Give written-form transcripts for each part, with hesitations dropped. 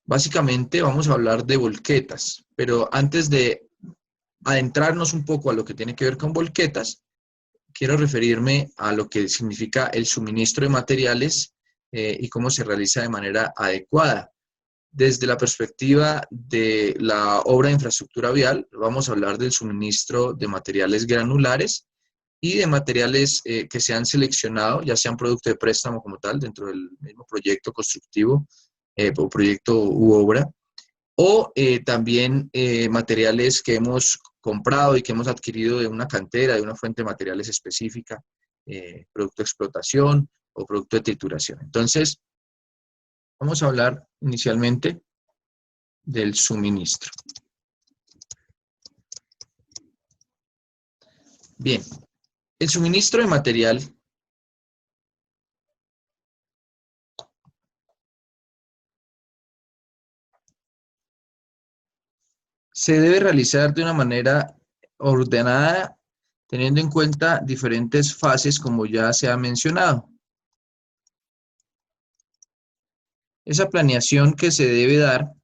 Básicamente vamos a hablar de volquetas, pero antes de adentrarnos un poco a lo que tiene que ver con volquetas, quiero referirme a lo que significa el suministro de materiales y cómo se realiza de manera adecuada. Desde la perspectiva de la obra de infraestructura vial, vamos a hablar del suministro de materiales granulares y de materiales que se han seleccionado, ya sean producto de préstamo como tal, dentro del mismo proyecto constructivo o proyecto u obra, o también materiales que hemos comprado y que hemos adquirido de una cantera, de una fuente de materiales específica, producto de explotación o producto de trituración. Entonces, vamos a hablar inicialmente del suministro. Bien, el suministro de material se debe realizar de una manera ordenada, teniendo en cuenta diferentes fases, como ya se ha mencionado. Esa planeación que se debe dar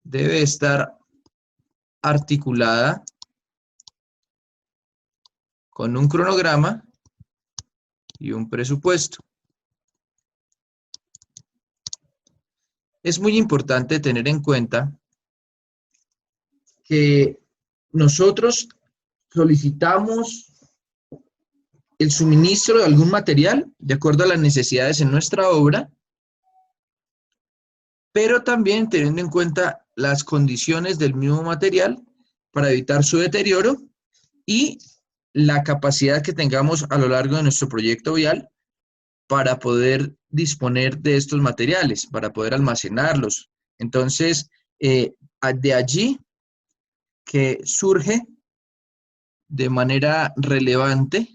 debe estar articulada con un cronograma y un presupuesto. Es muy importante tener en cuenta que nosotros solicitamos el suministro de algún material de acuerdo a las necesidades en nuestra obra, pero también teniendo en cuenta las condiciones del mismo material para evitar su deterioro y la capacidad que tengamos a lo largo de nuestro proyecto vial para poder disponer de estos materiales, para poder almacenarlos. Entonces, de allí que surge de manera relevante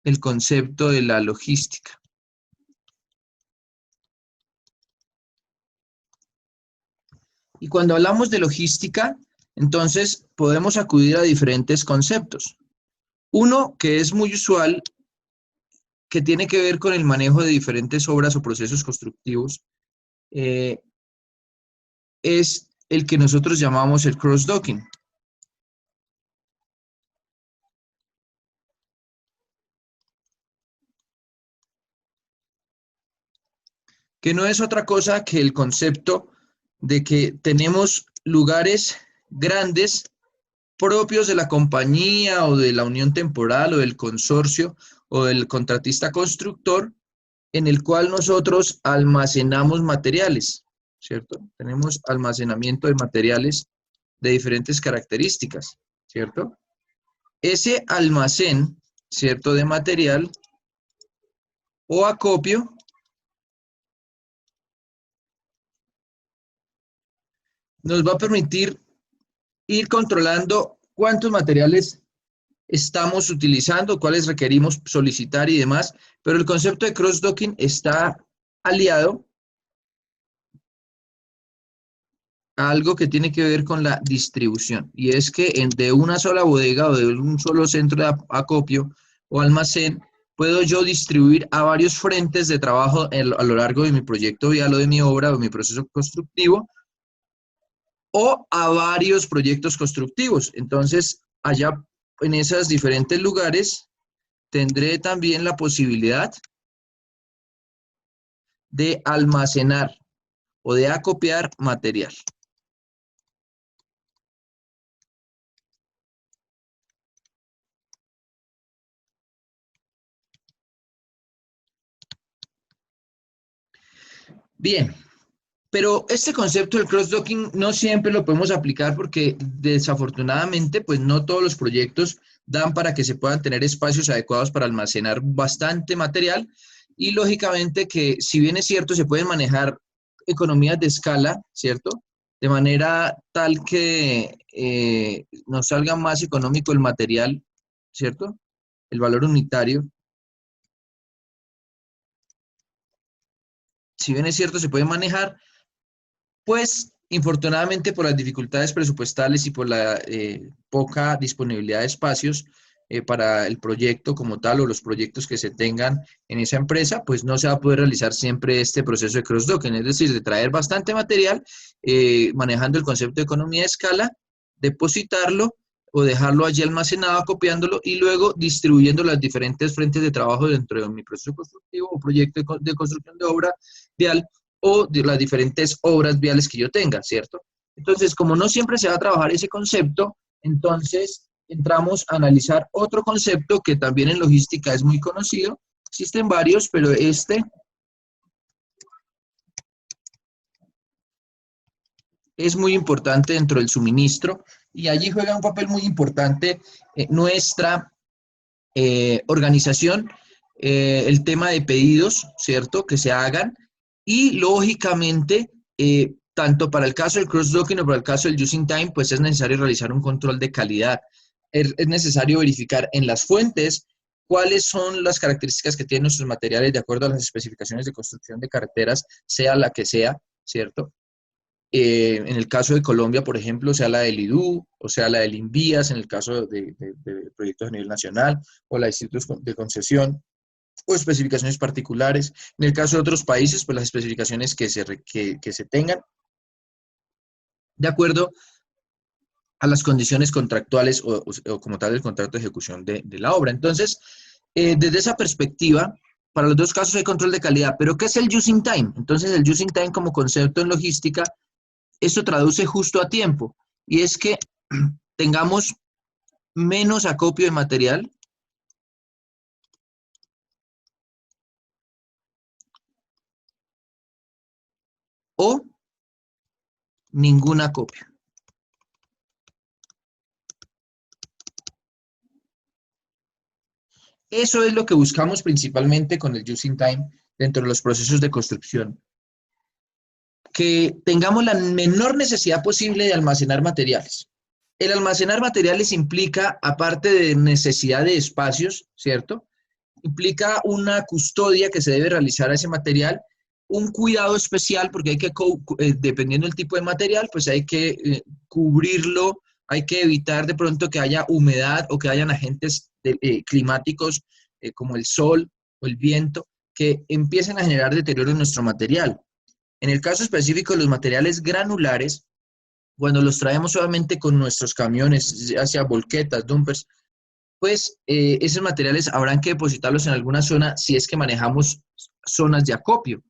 el concepto de la logística. Y cuando hablamos de logística, entonces podemos acudir a diferentes conceptos. Uno que es muy usual, que tiene que ver con el manejo de diferentes obras o procesos constructivos, es el que nosotros llamamos el cross-docking. Que no es otra cosa que el concepto de que tenemos lugares grandes propios de la compañía o de la unión temporal o del consorcio o del contratista constructor en el cual nosotros almacenamos materiales, ¿cierto? Tenemos almacenamiento de materiales de diferentes características, ¿cierto? Ese almacén, ¿cierto?, de material o acopio nos va a permitir ir controlando cuántos materiales estamos utilizando, cuáles requerimos solicitar y demás, pero el concepto de cross-docking está aliado a algo que tiene que ver con la distribución, y es que de una sola bodega o de un solo centro de acopio o almacén, puedo yo distribuir a varios frentes de trabajo a lo largo de mi proyecto vial o de mi obra o de mi proceso constructivo, o a varios proyectos constructivos. Entonces, allá en esos diferentes lugares, tendré también la posibilidad de almacenar o de acopiar material. Bien, pero este concepto del cross-docking no siempre lo podemos aplicar porque desafortunadamente pues no todos los proyectos dan para que se puedan tener espacios adecuados para almacenar bastante material, y lógicamente que si bien es cierto se pueden manejar economías de escala, ¿cierto? De manera tal que nos salga más económico el material, ¿cierto? El valor unitario. Si bien es cierto se puede manejar, pues, infortunadamente, por las dificultades presupuestales y por la poca disponibilidad de espacios, para el proyecto como tal o los proyectos que se tengan en esa empresa, pues no se va a poder realizar siempre este proceso de cross-docking, es decir, de traer bastante material, manejando el concepto de economía de escala, depositarlo o dejarlo allí almacenado, copiándolo y luego distribuyendo las diferentes frentes de trabajo dentro de mi proceso constructivo o proyecto de construcción de obra vial o de las diferentes obras viales que yo tenga, ¿cierto? Entonces, como no siempre se va a trabajar ese concepto, entonces entramos a analizar otro concepto que también en logística es muy conocido. Existen varios, pero este es muy importante dentro del suministro y allí juega un papel muy importante nuestra organización, el tema de pedidos, ¿cierto? Que se hagan y lógicamente, tanto para el caso del cross-docking o para el caso del using time, pues es necesario realizar un control de calidad. Es necesario verificar en las fuentes cuáles son las características que tienen nuestros materiales de acuerdo a las especificaciones de construcción de carreteras, sea la que sea, ¿cierto? En el caso de Colombia, por ejemplo, sea la del IDU o sea la del INVIAS, en el caso de proyectos a nivel nacional, o la de institutos de concesión, o especificaciones particulares. En el caso de otros países, pues las especificaciones que se tengan de acuerdo a las condiciones contractuales o como tal el contrato de ejecución de la obra. Entonces, desde esa perspectiva, para los dos casos hay control de calidad, pero ¿qué es el using time? Entonces, el using time como concepto en logística, esto traduce justo a tiempo, y es que tengamos menos acopio de material o ningún acopio. Eso es lo que buscamos principalmente con el using time dentro de los procesos de construcción. Que tengamos la menor necesidad posible de almacenar materiales. El almacenar materiales implica, aparte de necesidad de espacios, ¿cierto? Implica una custodia que se debe realizar a ese material, un cuidado especial porque hay que, dependiendo del tipo de material, pues hay que cubrirlo, hay que evitar de pronto que haya humedad o que hayan agentes climáticos como el sol o el viento que empiecen a generar deterioro en nuestro material. En el caso específico de los materiales granulares, cuando los traemos solamente con nuestros camiones, ya sea volquetas, dumpers, pues esos materiales habrán que depositarlos en alguna zona si es que manejamos zonas de acopio.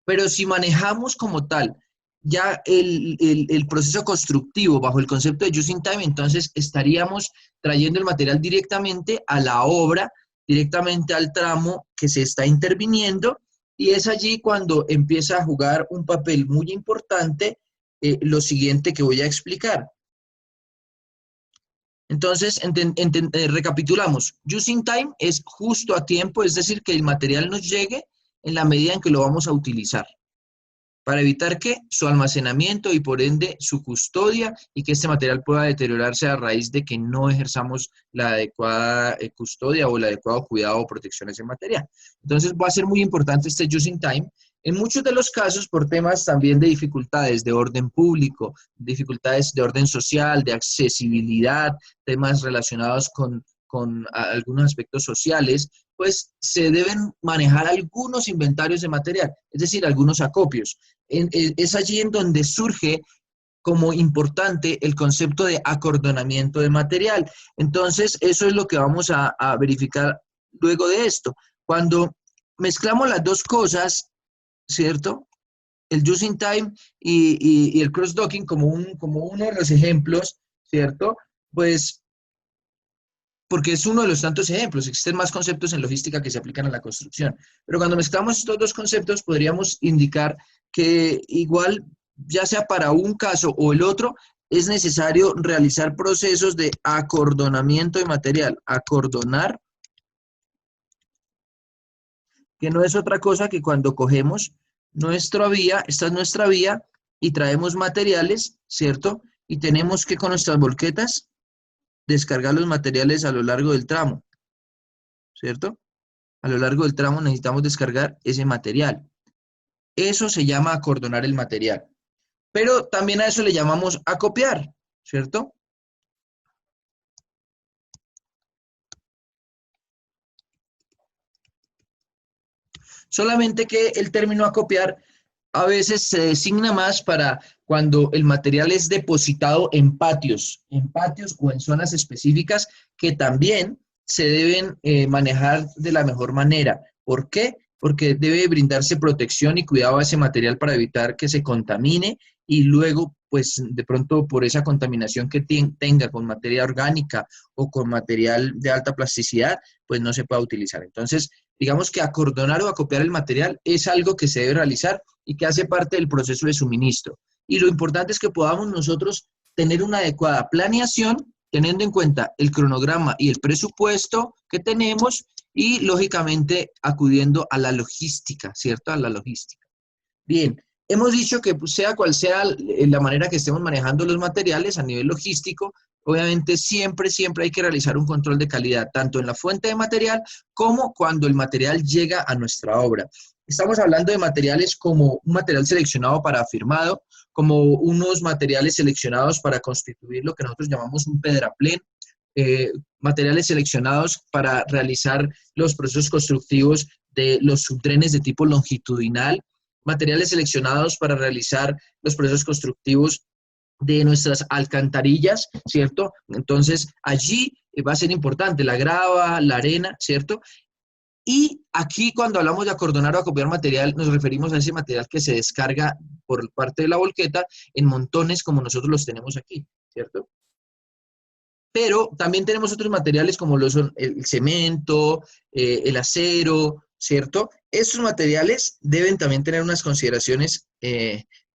Pero si manejamos como tal ya el proceso constructivo bajo el concepto de using time, entonces estaríamos trayendo el material directamente a la obra, directamente al tramo que se está interviniendo, y es allí cuando empieza a jugar un papel muy importante lo siguiente que voy a explicar. Entonces, recapitulamos. Using time es justo a tiempo, es decir, que el material nos llegue en la medida en que lo vamos a utilizar, para evitar que su almacenamiento y por ende su custodia y que este material pueda deteriorarse a raíz de que no ejerzamos la adecuada custodia o el adecuado cuidado o protección de ese material. Entonces va a ser muy importante este using time. En muchos de los casos, por temas también de dificultades de orden público, dificultades de orden social, de accesibilidad, temas relacionados con algunos aspectos sociales, pues se deben manejar algunos inventarios de material, es decir, algunos acopios. Es allí en donde surge como importante el concepto de acordonamiento de material. Entonces, eso es lo que vamos a verificar luego de esto. Cuando mezclamos las dos cosas, ¿cierto? El using time y el cross-docking como uno de los ejemplos, ¿cierto? Pues porque es uno de los tantos ejemplos. Existen más conceptos en logística que se aplican a la construcción. Pero cuando mezclamos estos dos conceptos, podríamos indicar que igual, ya sea para un caso o el otro, es necesario realizar procesos de acordonamiento de material. Acordonar, que no es otra cosa que cuando cogemos nuestra vía, esta es nuestra vía, y traemos materiales, ¿cierto? Y tenemos que con nuestras volquetas descargar los materiales a lo largo del tramo, ¿cierto? A lo largo del tramo necesitamos descargar ese material. Eso se llama acordonar el material. Pero también a eso le llamamos acopiar, ¿cierto? Solamente que el término acopiar a veces se designa más para cuando el material es depositado en patios o en zonas específicas que también se deben manejar de la mejor manera. ¿Por qué? Porque debe brindarse protección y cuidado a ese material para evitar que se contamine y luego, pues de pronto por esa contaminación que tenga con materia orgánica o con material de alta plasticidad, pues no se pueda utilizar. Entonces, digamos que acordonar o acopiar el material es algo que se debe realizar y que hace parte del proceso de suministro. Y lo importante es que podamos nosotros tener una adecuada planeación, teniendo en cuenta el cronograma y el presupuesto que tenemos y, lógicamente, acudiendo a la logística, ¿cierto? A la logística. Bien, hemos dicho que pues, sea cual sea la manera que estemos manejando los materiales a nivel logístico, obviamente siempre hay que realizar un control de calidad, tanto en la fuente de material como cuando el material llega a nuestra obra. Estamos hablando de materiales como un material seleccionado para afirmado, como unos materiales seleccionados para constituir lo que nosotros llamamos un pedraplén, materiales seleccionados para realizar los procesos constructivos de los subdrenes de tipo longitudinal, materiales seleccionados para realizar los procesos constructivos de nuestras alcantarillas, ¿cierto? Entonces, allí va a ser importante la grava, la arena, ¿cierto? Y aquí cuando hablamos de acordonar o acopiar material, nos referimos a ese material que se descarga por parte de la volqueta en montones como nosotros los tenemos aquí, ¿cierto? Pero también tenemos otros materiales como lo son el cemento, el acero, ¿cierto? Estos materiales deben también tener unas consideraciones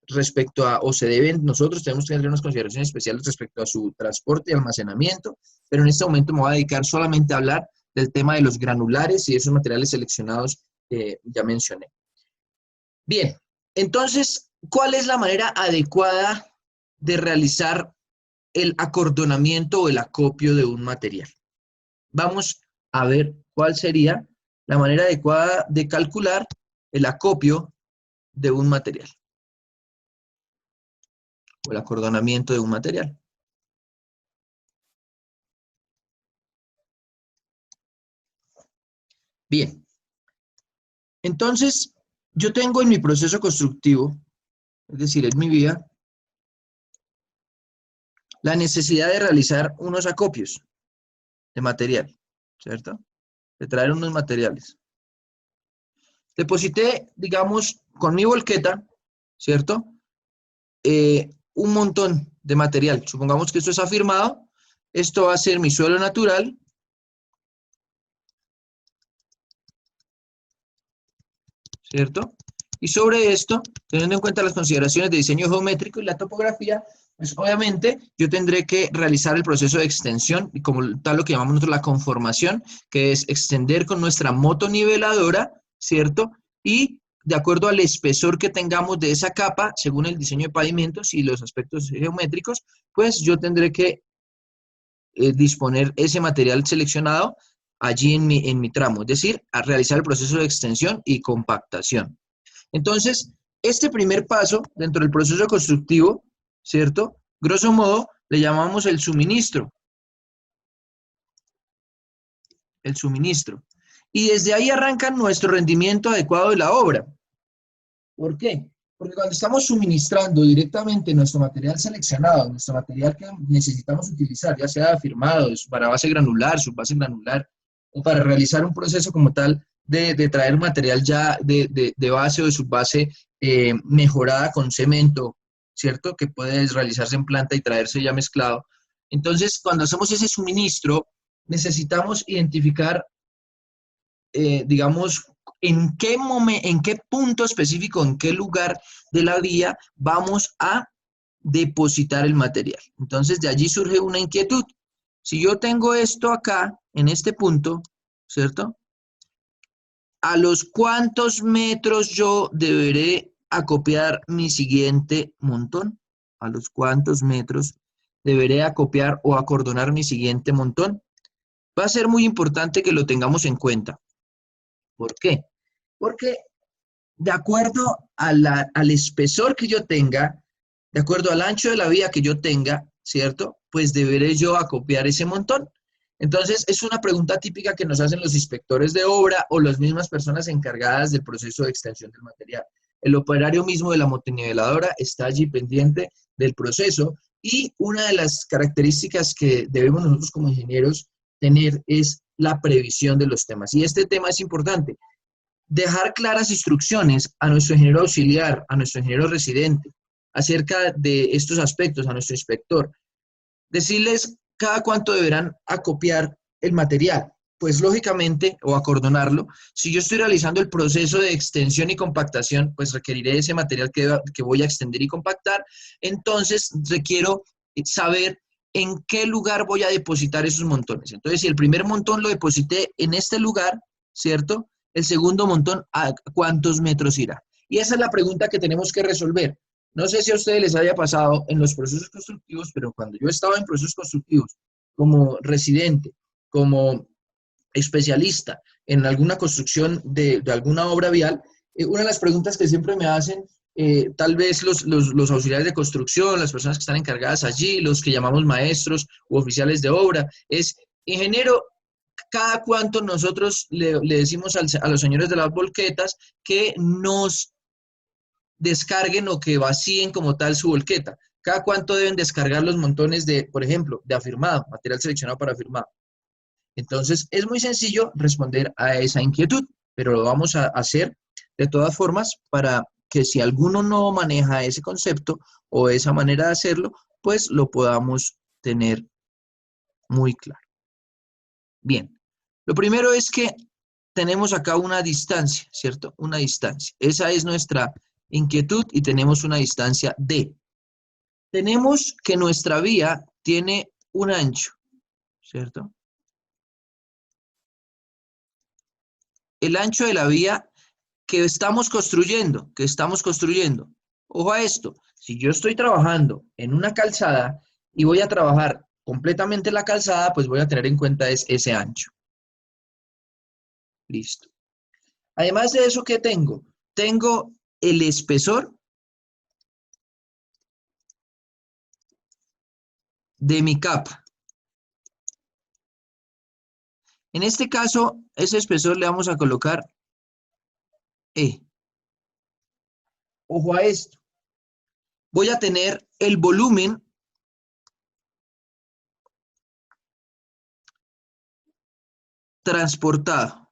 respecto a, o se deben, nosotros tenemos que tener unas consideraciones especiales respecto a su transporte y almacenamiento, pero en este momento me voy a dedicar solamente a hablar del tema de los granulares y esos materiales seleccionados que ya mencioné. Bien, entonces, ¿cuál es la manera adecuada de realizar el acordonamiento o el acopio de un material? Vamos a ver cuál sería la manera adecuada de calcular el acopio de un material o el acordonamiento de un material. Bien, entonces yo tengo en mi proceso constructivo, es decir, en mi vida, la necesidad de realizar unos acopios de material, ¿cierto? De traer unos materiales. Deposité, digamos, con mi volqueta, ¿cierto? Un montón de material. Supongamos que esto es afirmado. Esto va a ser mi suelo natural. ¿Cierto? Y sobre esto, teniendo en cuenta las consideraciones de diseño geométrico y la topografía, pues obviamente yo tendré que realizar el proceso de extensión, y como tal lo que llamamos nosotros la conformación, que es extender con nuestra motoniveladora, ¿cierto? Y de acuerdo al espesor que tengamos de esa capa, según el diseño de pavimentos y los aspectos geométricos, pues yo tendré que disponer ese material seleccionado allí en mi tramo, es decir, a realizar el proceso de extensión y compactación. Entonces, este primer paso dentro del proceso constructivo, ¿cierto? Grosso modo, le llamamos el suministro. El suministro. Y desde ahí arranca nuestro rendimiento adecuado de la obra. ¿Por qué? Porque cuando estamos suministrando directamente nuestro material seleccionado, nuestro material que necesitamos utilizar, ya sea afirmado, para base granular, subbase granular, o para realizar un proceso como tal de traer material ya de base o de subbase mejorada con cemento, ¿cierto? Que puede realizarse en planta y traerse ya mezclado. Entonces, cuando hacemos ese suministro, necesitamos identificar, digamos, en qué punto específico, en qué lugar de la vía vamos a depositar el material. Entonces, de allí surge una inquietud. Si yo tengo esto acá, en este punto, ¿cierto? ¿A los cuántos metros yo deberé acopiar mi siguiente montón? ¿A los cuántos metros deberé acopiar o acordonar mi siguiente montón? Va a ser muy importante que lo tengamos en cuenta. ¿Por qué? Porque de acuerdo al espesor que yo tenga, de acuerdo al ancho de la vía que yo tenga, ¿cierto? Pues deberé yo acopiar ese montón. Entonces, es una pregunta típica que nos hacen los inspectores de obra o las mismas personas encargadas del proceso de extensión del material. El operario mismo de la motoniveladora está allí pendiente del proceso y una de las características que debemos nosotros como ingenieros tener es la previsión de los temas. Y este tema es importante. Dejar claras instrucciones a nuestro ingeniero auxiliar, a nuestro ingeniero residente, acerca de estos aspectos, a nuestro inspector. Decirles cada cuánto deberán acopiar el material. Pues lógicamente, o acordonarlo, si yo estoy realizando el proceso de extensión y compactación, pues requeriré ese material que voy a extender y compactar. Entonces, requiero saber en qué lugar voy a depositar esos montones. Entonces, si el primer montón lo deposité en este lugar, ¿cierto? El segundo montón, ¿a cuántos metros irá? Y esa es la pregunta que tenemos que resolver. No sé si a ustedes les haya pasado en los procesos constructivos, pero cuando yo estaba en procesos constructivos, como residente, como especialista en alguna construcción de alguna obra vial, una de las preguntas que siempre me hacen, tal vez los auxiliares de construcción, las personas que están encargadas allí, los que llamamos maestros u oficiales de obra, es, ingeniero, cada cuánto nosotros le decimos a los señores de las volquetas que nos descarguen o que vacíen como tal su volqueta. Cada cuánto deben descargar los montones de, por ejemplo, de afirmado, material seleccionado para afirmado. Entonces, es muy sencillo responder a esa inquietud, pero lo vamos a hacer de todas formas para que si alguno no maneja ese concepto o esa manera de hacerlo, pues lo podamos tener muy claro. Bien, lo primero es que tenemos acá una distancia, ¿cierto? Una distancia. Esa es nuestra inquietud y tenemos una distancia D. Tenemos que nuestra vía tiene un ancho, ¿cierto? El ancho de la vía que estamos construyendo, Ojo a esto, si yo estoy trabajando en una calzada y voy a trabajar completamente la calzada, pues voy a tener en cuenta ese ancho. Listo. Además de eso, ¿qué tengo? Tengo el espesor de mi capa. En este caso, ese espesor le vamos a colocar E. Ojo a esto. Voy a tener el volumen transportado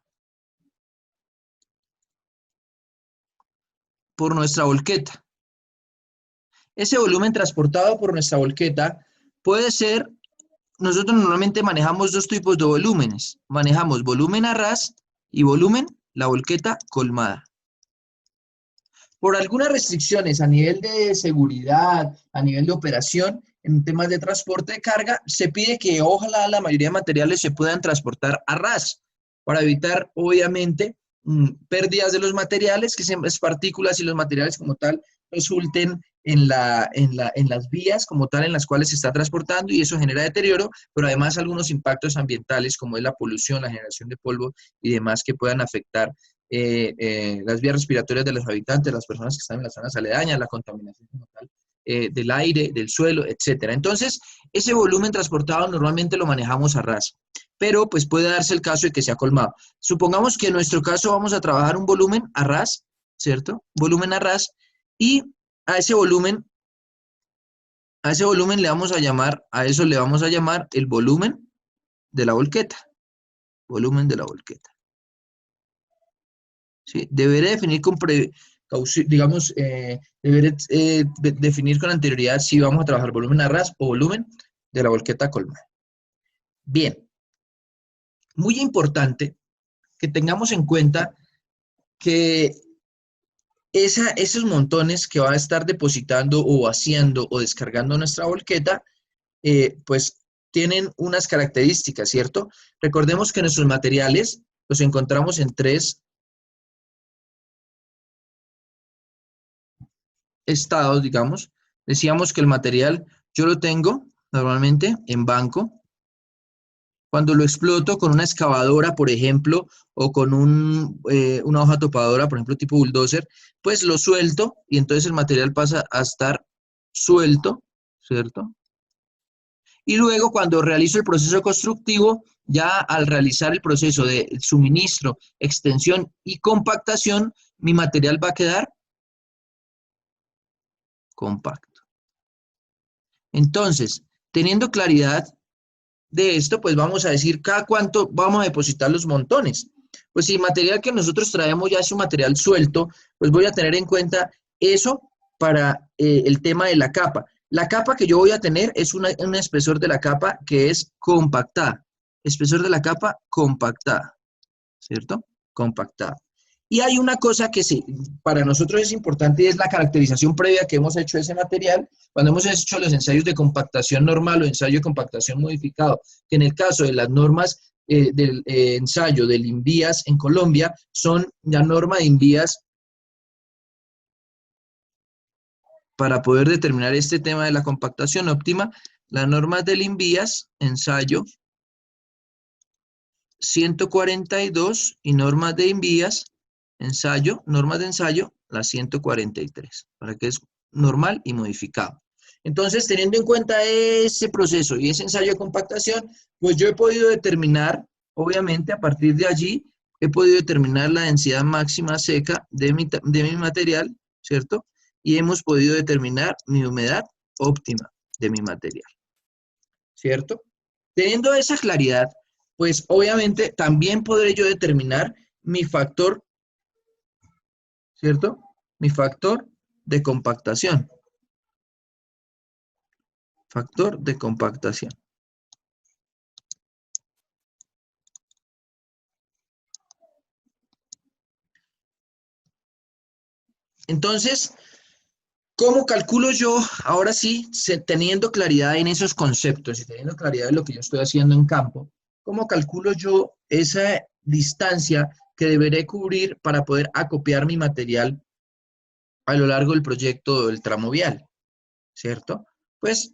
por nuestra volqueta. Ese volumen transportado por nuestra volqueta puede ser, nosotros normalmente manejamos dos tipos de volúmenes. Manejamos volumen a ras y volumen, la volqueta colmada. Por algunas restricciones a nivel de seguridad, a nivel de operación, en temas de transporte de carga, se pide que ojalá la mayoría de materiales se puedan transportar a ras, para evitar, obviamente, pérdidas de los materiales, que sean las partículas y los materiales como tal resulten en las vías como tal en las cuales se está transportando y eso genera deterioro, pero además algunos impactos ambientales como es la polución, la generación de polvo y demás que puedan afectar las vías respiratorias de los habitantes, las personas que están en las zonas aledañas, la contaminación como tal, del aire, del suelo, etcétera. Entonces, ese volumen transportado normalmente lo manejamos a ras, pero pues puede darse el caso de que sea colmado. Supongamos que en nuestro caso vamos a trabajar un volumen a ras, ¿cierto? Volumen a ras, y a ese volumen le vamos a llamar, a eso le vamos a llamar el volumen de la volqueta. Volumen de la volqueta. ¿Sí? Deberé definir con digamos, deberé definir con anterioridad si vamos a trabajar volumen a ras o volumen de la volqueta colmada. Bien, muy importante que tengamos en cuenta que esos montones que va a estar depositando o vaciando o descargando nuestra volqueta, pues tienen unas características, ¿cierto? Recordemos que nuestros materiales los encontramos en tres estados, digamos. Decíamos que el material yo lo tengo normalmente en banco. Cuando lo exploto con una excavadora, por ejemplo, o con una hoja topadora, por ejemplo, tipo bulldozer, pues lo suelto y entonces el material pasa a estar suelto, ¿cierto? Y luego cuando realizo el proceso constructivo, ya al realizar el proceso de suministro, extensión y compactación, mi material va a quedar compacto. Entonces, teniendo claridad de esto, pues vamos a decir cada cuánto vamos a depositar los montones. Pues si el material que nosotros traemos ya es un material suelto, pues voy a tener en cuenta eso para el tema de la capa. La capa que yo voy a tener es un espesor de la capa que es compactada. Espesor de la capa compactada, ¿cierto? Compactada. Y hay una cosa que sí, para nosotros es importante y es la caracterización previa que hemos hecho de ese material. Cuando hemos hecho los ensayos de compactación normal o ensayo de compactación modificado, que en el caso de las normas del ensayo del INVIAS en Colombia, son la norma de INVIAS para poder determinar este tema de la compactación óptima, las normas del INVIAS, ensayo 142 y normas de INVIAS, ensayo, normas de ensayo, la 143, para que es normal y modificado. Entonces, teniendo en cuenta ese proceso y ese ensayo de compactación, pues yo he podido determinar, obviamente, a partir de allí, he podido determinar la densidad máxima seca de mi material, ¿cierto? Y hemos podido determinar mi humedad óptima de mi material, ¿cierto? Teniendo esa claridad, pues obviamente también podré yo determinar mi factor, ¿cierto? Mi factor de compactación. Factor de compactación. Entonces, ¿cómo calculo yo, ahora sí, teniendo claridad en esos conceptos y teniendo claridad de lo que yo estoy haciendo en campo, cómo calculo yo esa distancia que deberé cubrir para poder acopiar mi material a lo largo del proyecto del tramo vial, ¿cierto? Pues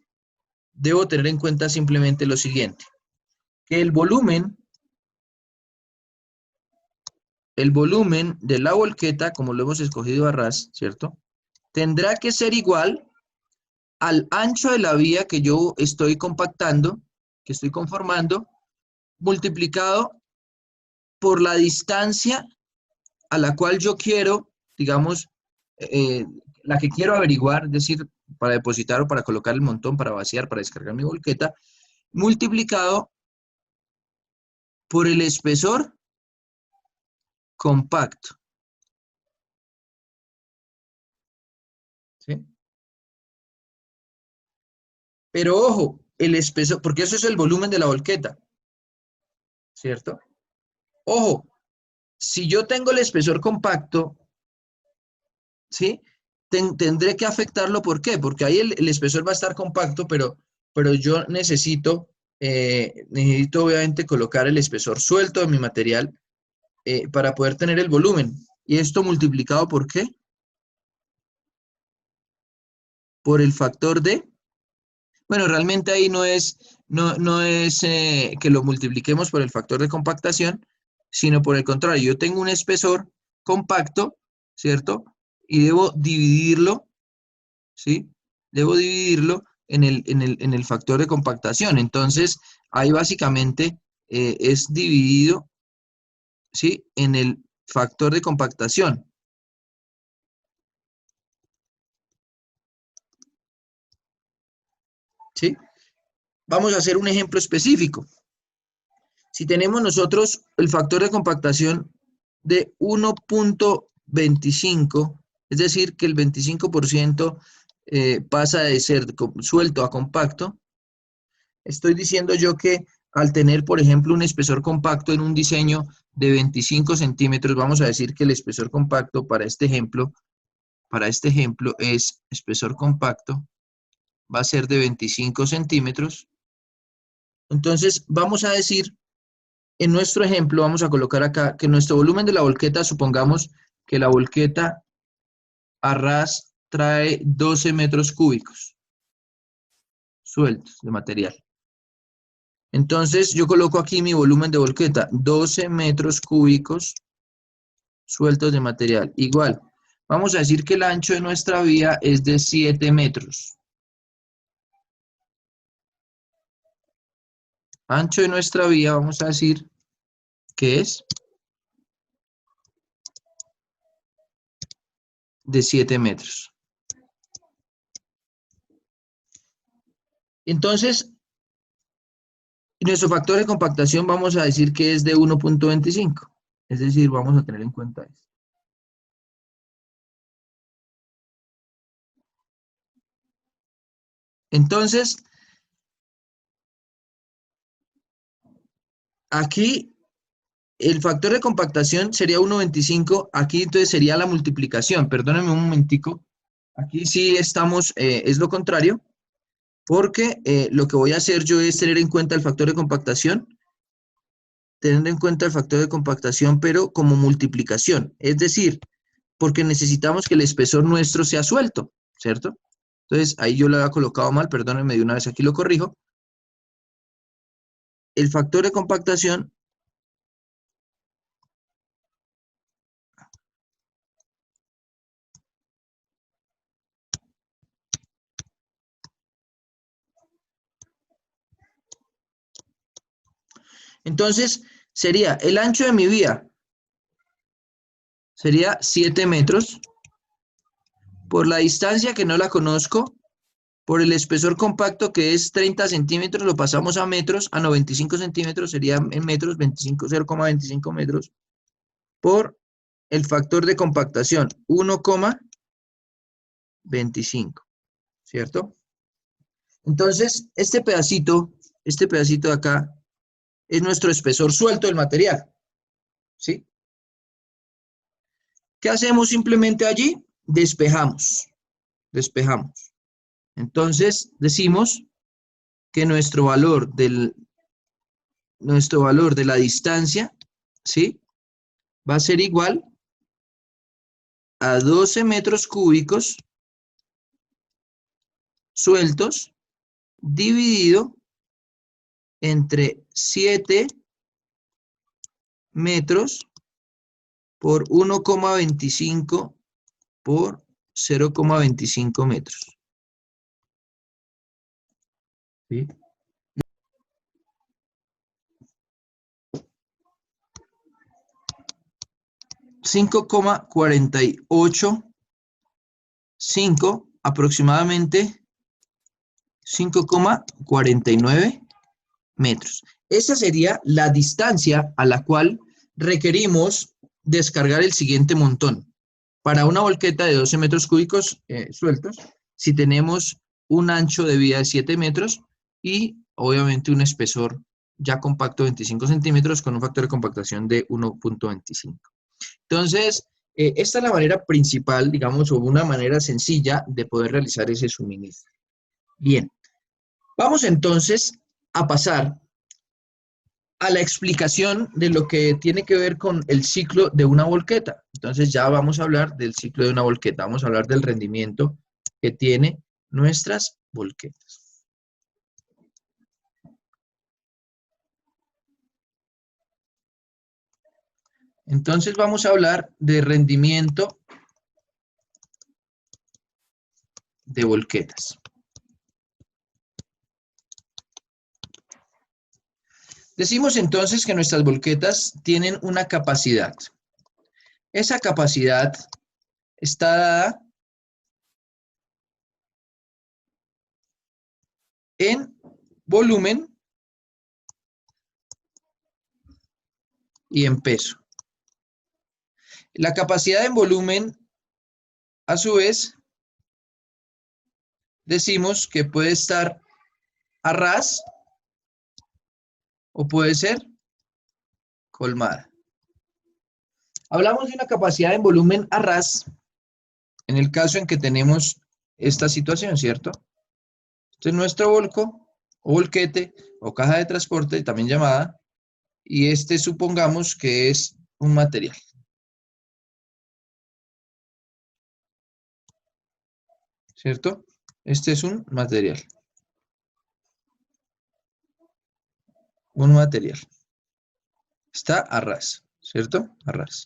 debo tener en cuenta simplemente lo siguiente, que el volumen de la volqueta, como lo hemos escogido a ras, ¿cierto? Tendrá que ser igual al ancho de la vía que yo estoy compactando, que estoy conformando, multiplicado por la distancia a la cual yo quiero, digamos, la que quiero averiguar, es decir, para depositar o para colocar el montón, para vaciar, para descargar mi volqueta, multiplicado por el espesor compacto. ¿Sí? Pero ojo, el espesor, porque eso es el volumen de la volqueta, ¿cierto? Ojo, si yo tengo el espesor compacto, ¿sí? Tendré que afectarlo, ¿por qué? Porque ahí el espesor va a estar compacto, pero yo necesito obviamente colocar el espesor suelto de mi material para poder tener el volumen. ¿Y esto multiplicado por qué? Por el factor de... Bueno, realmente ahí no es que lo multipliquemos por el factor de compactación, sino por el contrario. Yo tengo un espesor compacto, ¿cierto? Y debo dividirlo, ¿sí? Debo dividirlo en el factor de compactación. Entonces, ahí básicamente es dividido, ¿sí? En el factor de compactación. ¿Sí? Vamos a hacer un ejemplo específico. Si tenemos nosotros el factor de compactación de 1.25, es decir, que el 25% pasa de ser suelto a compacto, estoy diciendo yo que al tener, por ejemplo, un espesor compacto en un diseño de 25 centímetros, vamos a decir que el espesor compacto para este ejemplo es espesor compacto, va a ser de 25 centímetros. Entonces, vamos a decir, en nuestro ejemplo, vamos a colocar acá que nuestro volumen de la volqueta, supongamos que la volqueta a ras trae 12 metros cúbicos sueltos de material. Entonces, yo coloco aquí mi volumen de volqueta, 12 metros cúbicos sueltos de material. Igual, vamos a decir que el ancho de nuestra vía es de 7 metros. Ancho de nuestra vía, vamos a decir que es de 7 metros. Entonces, nuestro factor de compactación vamos a decir que es de 1.25. Es decir, vamos a tener en cuenta esto. Entonces, aquí el factor de compactación sería 1.25. Aquí entonces sería la multiplicación. Perdónenme un momentico. Aquí sí estamos, es lo contrario, porque lo que voy a hacer yo es tener en cuenta el factor de compactación, teniendo en cuenta el factor de compactación, pero como multiplicación. Es decir, porque necesitamos que el espesor nuestro sea suelto, ¿cierto? Entonces, ahí yo lo había colocado mal, perdónenme, de una vez aquí lo corrijo. El factor de compactación entonces sería el ancho de mi vía, sería 7 metros, por la distancia que no la conozco, por el espesor compacto que es 30 centímetros, lo pasamos a metros, a 95 centímetros, sería en metros, 0,25 metros, por el factor de compactación, 1,25, ¿cierto? Entonces, este pedacito de acá, es nuestro espesor suelto del material, ¿sí? ¿Qué hacemos simplemente allí? Despejamos. Entonces, decimos que nuestro valor de la distancia, ¿sí? Va a ser igual a 12 metros cúbicos sueltos dividido entre 7 metros por 1,25 por 0,25 metros. ¿Sí? 5,485, aproximadamente 5,49 metros. Esa sería la distancia a la cual requerimos descargar el siguiente montón. Para una volqueta de 12 metros cúbicos sueltos, si tenemos un ancho de vía de 7 metros y obviamente un espesor ya compacto de 25 centímetros con un factor de compactación de 1.25. Entonces, esta es la manera principal, digamos, o una manera sencilla de poder realizar ese suministro. Bien, vamos entonces a pasar a la explicación de lo que tiene que ver con el ciclo de una volqueta. Entonces ya vamos a hablar del ciclo de una volqueta, vamos a hablar del rendimiento que tiene nuestras volquetas. Entonces vamos a hablar de rendimiento de volquetas. Decimos entonces que nuestras volquetas tienen una capacidad. Esa capacidad está dada en volumen y en peso. La capacidad en volumen, a su vez, decimos que puede estar a ras o puede ser colmada. Hablamos de una capacidad en volumen a ras en el caso en que tenemos esta situación, ¿cierto? Este es nuestro volco o volquete o caja de transporte, también llamada, y este supongamos que es un material. ¿Cierto? Este es un material. Un material. Está a ras, ¿cierto? A ras.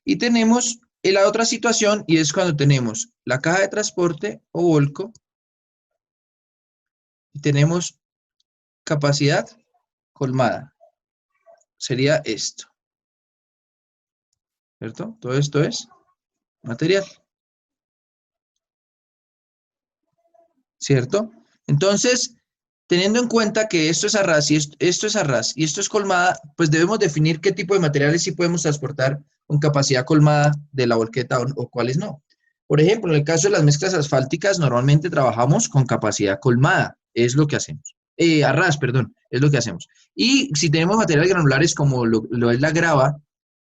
Y tenemos la otra situación, y es cuando tenemos la caja de transporte o volco, y tenemos capacidad colmada. Sería esto. ¿Cierto? Todo esto es material. ¿Cierto? Entonces, teniendo en cuenta que esto es a ras y esto es a ras y esto es colmada, pues debemos definir qué tipo de materiales sí podemos transportar con capacidad colmada de la volqueta o cuáles no. Por ejemplo, en el caso de las mezclas asfálticas, normalmente trabajamos con capacidad colmada, es lo que hacemos. A ras, perdón, es lo que hacemos. Y si tenemos materiales granulares como lo es la grava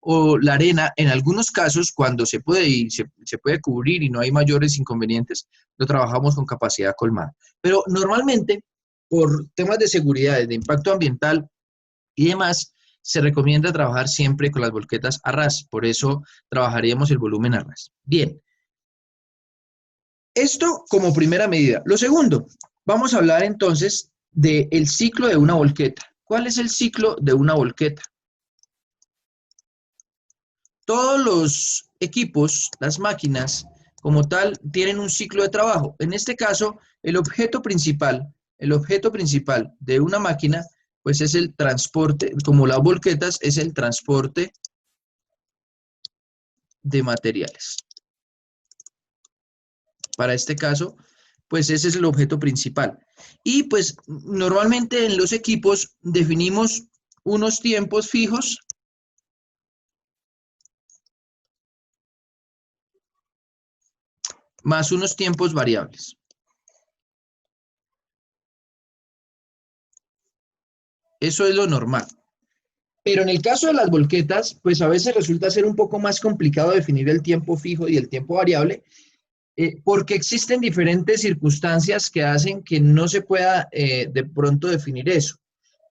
o la arena, en algunos casos, cuando se puede y se puede cubrir y no hay mayores inconvenientes, lo trabajamos con capacidad colmada. Pero normalmente, por temas de seguridad, de impacto ambiental y demás, se recomienda trabajar siempre con las volquetas a ras. Por eso trabajaríamos el volumen a ras. Bien, esto como primera medida. Lo segundo, vamos a hablar entonces del ciclo de una volqueta. ¿Cuál es el ciclo de una volqueta? Todos los equipos, las máquinas, como tal, tienen un ciclo de trabajo. En este caso, el objeto principal de una máquina, pues es el transporte, como las volquetas, es el transporte de materiales. Para este caso, pues ese es el objeto principal. Y pues normalmente en los equipos definimos unos tiempos fijos más unos tiempos variables. Eso es lo normal. Pero en el caso de las volquetas, pues a veces resulta ser un poco más complicado definir el tiempo fijo y el tiempo variable, porque existen diferentes circunstancias que hacen que no se pueda de pronto definir eso.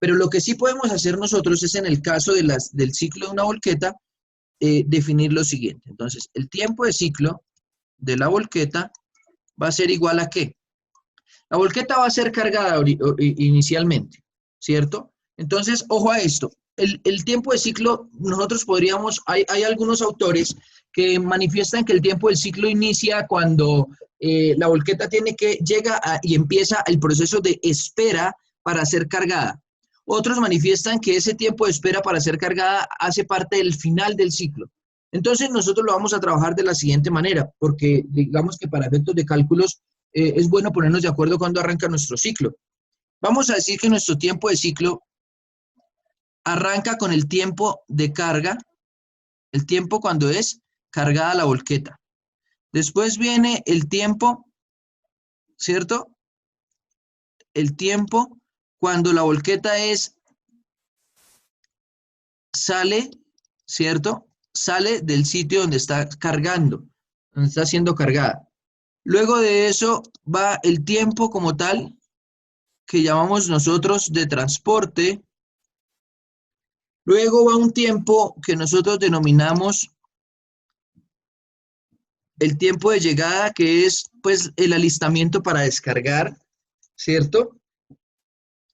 Pero lo que sí podemos hacer nosotros es en el caso de del ciclo de una volqueta, definir lo siguiente. Entonces, el tiempo de ciclo de la volqueta va a ser igual a ¿qué? La volqueta va a ser cargada inicialmente, ¿cierto? Entonces, ojo a esto. El tiempo de ciclo, nosotros podríamos, hay algunos autores que manifiestan que el tiempo del ciclo inicia cuando la volqueta y empieza el proceso de espera para ser cargada. Otros manifiestan que ese tiempo de espera para ser cargada hace parte del final del ciclo. Entonces, nosotros lo vamos a trabajar de la siguiente manera, porque digamos que para efectos de cálculos es bueno ponernos de acuerdo cuando arranca nuestro ciclo. Vamos a decir que nuestro tiempo de ciclo arranca con el tiempo de carga, el tiempo cuando es cargada la volqueta. Después viene el tiempo, ¿cierto? El tiempo cuando la volqueta sale, ¿cierto? Sale del sitio donde está cargando, donde está siendo cargada. Luego de eso va el tiempo como tal, que llamamos nosotros de transporte. Luego va un tiempo que nosotros denominamos el tiempo de llegada, que es pues el alistamiento para descargar, ¿cierto?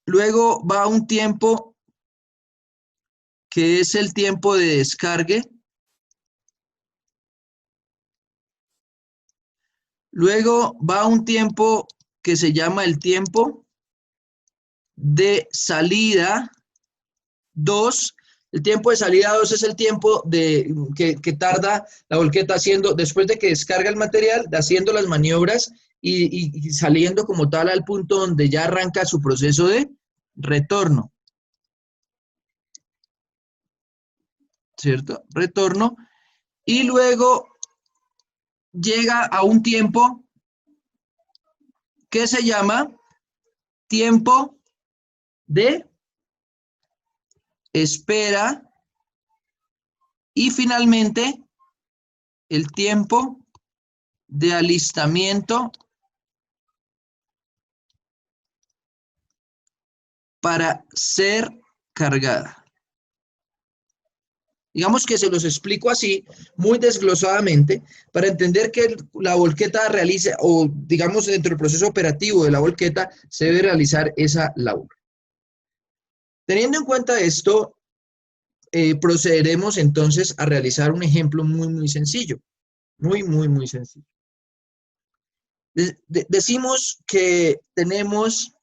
Luego va un tiempo que es el tiempo de descargue. Luego va un tiempo que se llama el tiempo de salida 2. El tiempo de salida 2 es el tiempo que tarda la volqueta después de que descarga el material, haciendo las maniobras y saliendo como tal al punto donde ya arranca su proceso de retorno. ¿Cierto? Retorno. Y luego llega a un tiempo que se llama tiempo de espera y finalmente el tiempo de alistamiento para ser cargada. Digamos que se los explico así, muy desglosadamente, para entender que la volqueta realiza, o digamos dentro del proceso operativo de la volqueta, se debe realizar esa labor. Teniendo en cuenta esto, procederemos entonces a realizar un ejemplo muy sencillo. Muy sencillo. Decimos que tenemos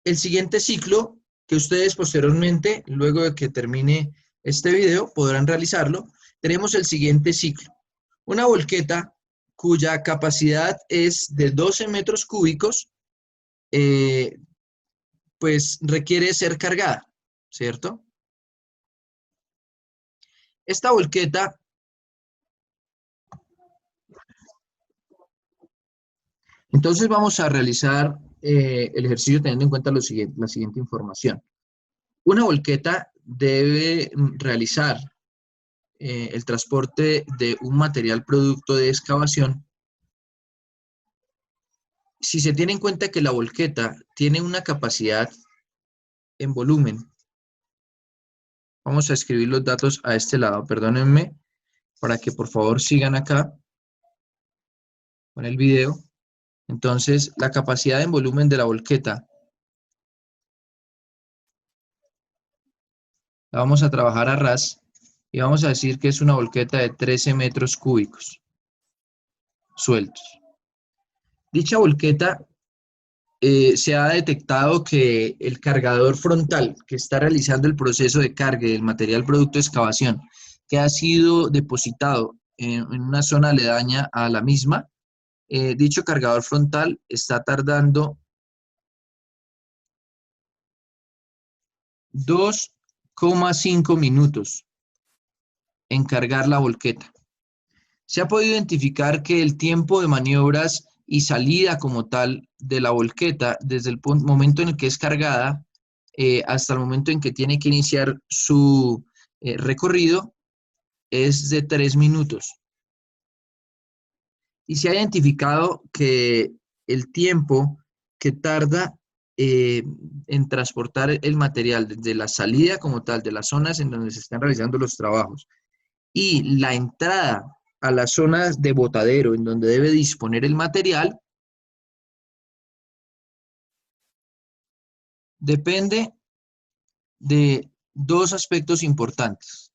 el siguiente ciclo que ustedes posteriormente, luego de que termine este video, podrán realizarlo. Tenemos el siguiente ciclo. Una volqueta cuya capacidad es de 12 metros cúbicos, pues requiere ser cargada, ¿cierto? Esta volqueta, entonces vamos a realizar el ejercicio teniendo en cuenta la siguiente información. Una volqueta debe realizar el transporte de un material producto de excavación si se tiene en cuenta que la volqueta tiene una capacidad en volumen. Vamos a escribir los datos a este lado, perdónenme, para que por favor sigan acá con el video. Entonces, la capacidad en volumen de la volqueta la vamos a trabajar a ras y vamos a decir que es una volqueta de 13 metros cúbicos sueltos. Dicha volqueta se ha detectado que el cargador frontal que está realizando el proceso de carga del material producto de excavación que ha sido depositado en una zona aledaña a la misma, dicho cargador frontal está tardando 2,5 minutos en cargar la volqueta. Se ha podido identificar que el tiempo de maniobras y salida como tal de la volqueta, desde el momento en el que es cargada hasta el momento en que tiene que iniciar su recorrido, es de 3 minutos. Y se ha identificado que el tiempo que tarda en transportar el material desde la salida como tal de las zonas en donde se están realizando los trabajos y la entrada a las zonas de botadero en donde debe disponer el material, depende de dos aspectos importantes.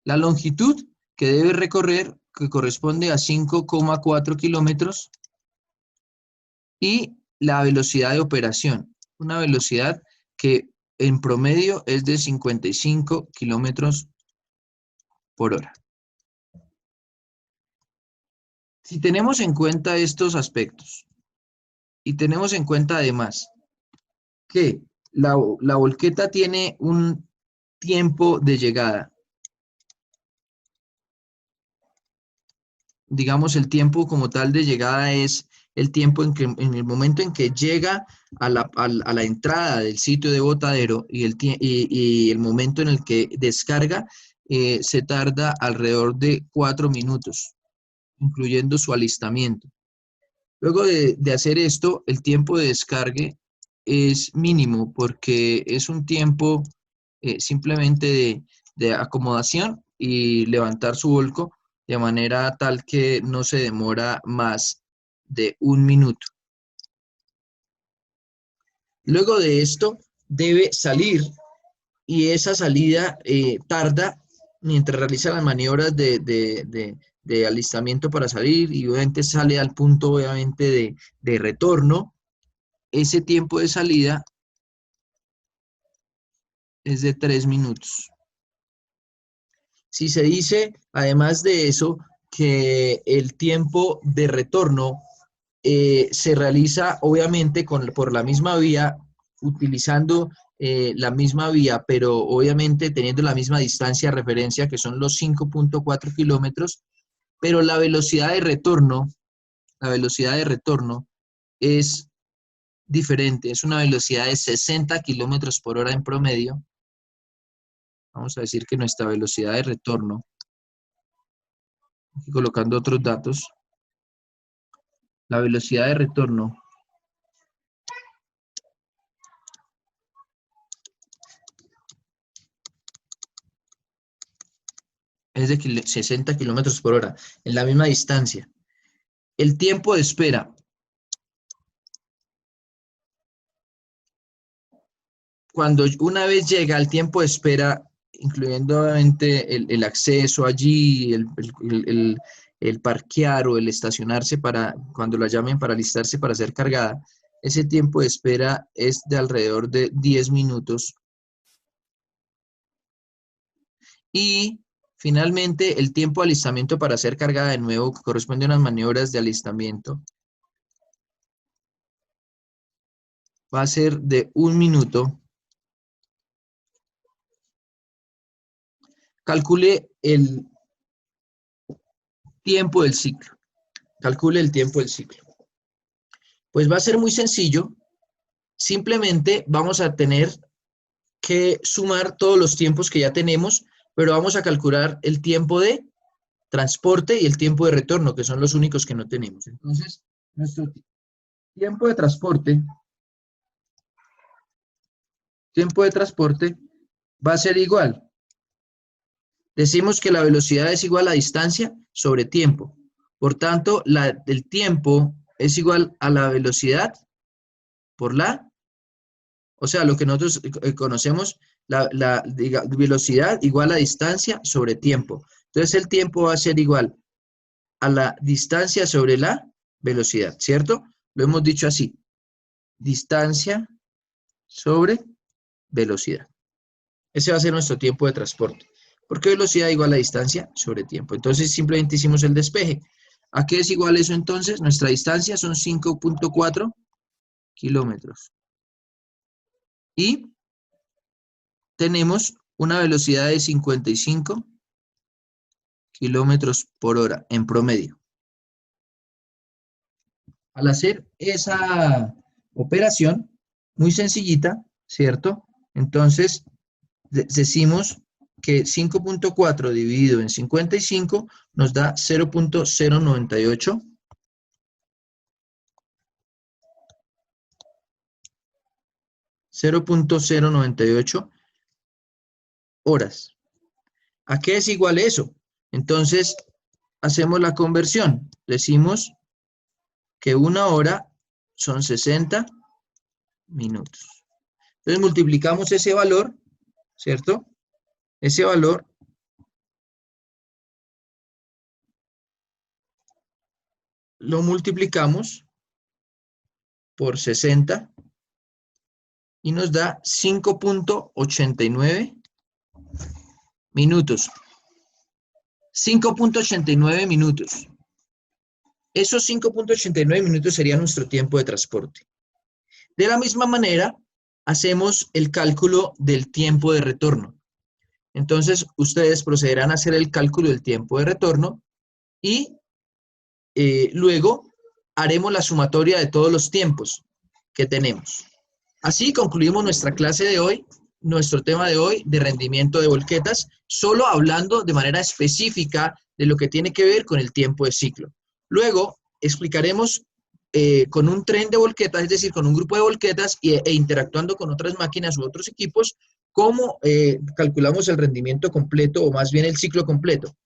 La longitud que debe recorrer, que corresponde a 5,4 kilómetros, y la velocidad de operación, una velocidad que en promedio es de 55 kilómetros por hora. Si tenemos en cuenta estos aspectos y tenemos en cuenta además que la volqueta tiene un tiempo de llegada, digamos el tiempo como tal de llegada es el tiempo en el momento en que llega a la entrada del sitio de botadero y el momento en el que descarga, se tarda alrededor de 4 minutos, incluyendo su alistamiento. Luego de hacer esto, el tiempo de descargue es mínimo porque es un tiempo simplemente de acomodación y levantar su volco de manera tal que no se demora más de 1 minuto. Luego de esto, debe salir y esa salida tarda mientras realiza las maniobras de alistamiento para salir y obviamente sale al punto obviamente de retorno. Ese tiempo de salida es de 3 minutos. Si se dice, además de eso, que el tiempo de retorno se realiza obviamente por la misma vía, utilizando la misma vía, pero obviamente teniendo la misma distancia de referencia, que son los 5,4 kilómetros, pero la velocidad de retorno es diferente, es una velocidad de 60 kilómetros por hora en promedio. Vamos a decir que nuestra velocidad de retorno, aquí colocando otros datos, la velocidad de retorno es de 60 kilómetros por hora, en la misma distancia. El tiempo de espera. Cuando una vez llega el tiempo de espera, incluyendo obviamente el acceso allí, el parquear o el estacionarse para cuando la llamen para alistarse para ser cargada, ese tiempo de espera es de alrededor de 10 minutos. Y finalmente el tiempo de alistamiento para ser cargada de nuevo, que corresponde a unas maniobras de alistamiento, va a ser de 1 minuto. Calcule el tiempo del ciclo. Calcule el tiempo del ciclo. Pues va a ser muy sencillo. Simplemente vamos a tener que sumar todos los tiempos que ya tenemos, pero vamos a calcular el tiempo de transporte y el tiempo de retorno, que son los únicos que no tenemos. Entonces, nuestro tiempo de transporte va a ser igual. Decimos que la velocidad es igual a distancia sobre tiempo. Por tanto, el tiempo es igual a la velocidad por o sea, lo que nosotros conocemos, la velocidad igual a distancia sobre tiempo. Entonces, el tiempo va a ser igual a la distancia sobre la velocidad, ¿cierto? Lo hemos dicho así. Distancia sobre velocidad. Ese va a ser nuestro tiempo de transporte. ¿Por qué velocidad igual a distancia sobre tiempo? Entonces, simplemente hicimos el despeje. ¿A qué es igual eso entonces? Nuestra distancia son 5.4 kilómetros. Y tenemos una velocidad de 55 kilómetros por hora en promedio. Al hacer esa operación, muy sencillita, ¿cierto? Entonces, decimos que 5.4 dividido en 55 nos da 0.098. 0.098 horas. ¿A qué es igual eso? Entonces, hacemos la conversión. Decimos que 1 hora son 60 minutos. Entonces, multiplicamos ese valor, ¿cierto? Ese valor lo multiplicamos por 60 y nos da 5.89 minutos. 5.89 minutos. Esos 5.89 minutos sería nuestro tiempo de transporte. De la misma manera, hacemos el cálculo del tiempo de retorno. Entonces, ustedes procederán a hacer el cálculo del tiempo de retorno y luego haremos la sumatoria de todos los tiempos que tenemos. Así concluimos nuestra clase de hoy, nuestro tema de hoy de rendimiento de volquetas, solo hablando de manera específica de lo que tiene que ver con el tiempo de ciclo. Luego explicaremos con un tren de volquetas, es decir, con un grupo de volquetas e interactuando con otras máquinas u otros equipos, cómo calculamos el rendimiento completo o más bien el ciclo completo.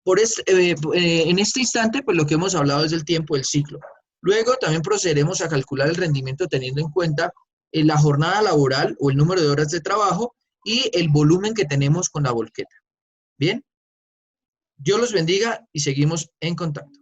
En este instante, pues lo que hemos hablado es del tiempo del ciclo. Luego también procederemos a calcular el rendimiento teniendo en cuenta la jornada laboral o el número de horas de trabajo y el volumen que tenemos con la volqueta. Bien, Dios los bendiga y seguimos en contacto.